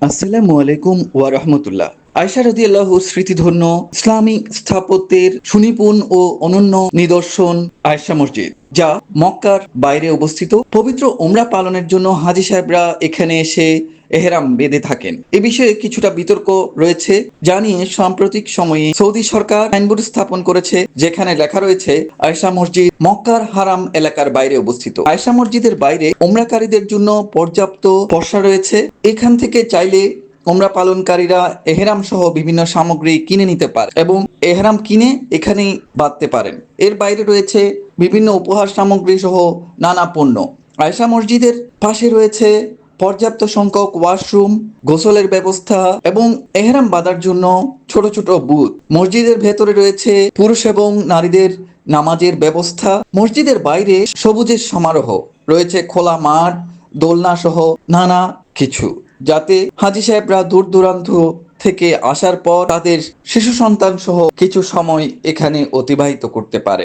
আসসালামু আলাইকুম ওয়া রাহমাতুল্লাহ। আয়েশা রাদিয়াল্লাহু স্মৃতিধন্য ইসলামিক স্থাপত্যের সুনিপুণ ও অনন্য নিদর্শন আয়েশা মসজিদ, যা মক্কার বাইরে অবস্থিত। পবিত্র উমরা পালনের জন্য হাজী সাহেবরা এখানে এসে এহরাম বেঁধে থাকেন। এ বিষয়ে কিছুটা বিতর্ক রয়েছে, যা নিয়ে সাম্প্রতিক সময়ে সৌদি সরকার সাইনবোর্ড স্থাপন করেছে, যেখানে লেখা রয়েছে আয়েশা মসজিদ মক্কার হারাম এলাকার বাইরে অবস্থিত। আয়েশা মসজিদের বাইরে উমরাকারীদের জন্য পর্যাপ্ত পসরা রয়েছে। এখান থেকে চাইলে উমরা পালনকারীরা এহরাম সহ বিভিন্ন সামগ্রী কিনে নিতে পারে এবং এহরাম কিনে এখানেই বাঁধতে পারেন। এর বাইরে রয়েছে বিভিন্ন উপহার সামগ্রী সহ নানা পণ্য। আয়েশা মসজিদের পাশে রয়েছে পর্যাপ্ত সংখ্যক ওয়াশরুম, গোসলের ব্যবস্থা এবং এহরাম বাঁধার জন্য ছোট ছোট বুথ। মসজিদের ভেতরে রয়েছে পুরুষ এবং নারীদের নামাজের ব্যবস্থা। মসজিদের বাইরে সবুজের সমারোহ রয়েছে, খোলা মাঠ, দোলনা সহ নানা কিছু, যাতে হাজী সাহেবরা দূর দূরান্ত থেকে আসার পর তাদের শিশু সন্তান সহ কিছু সময় এখানে অতিবাহিত করতে পারে।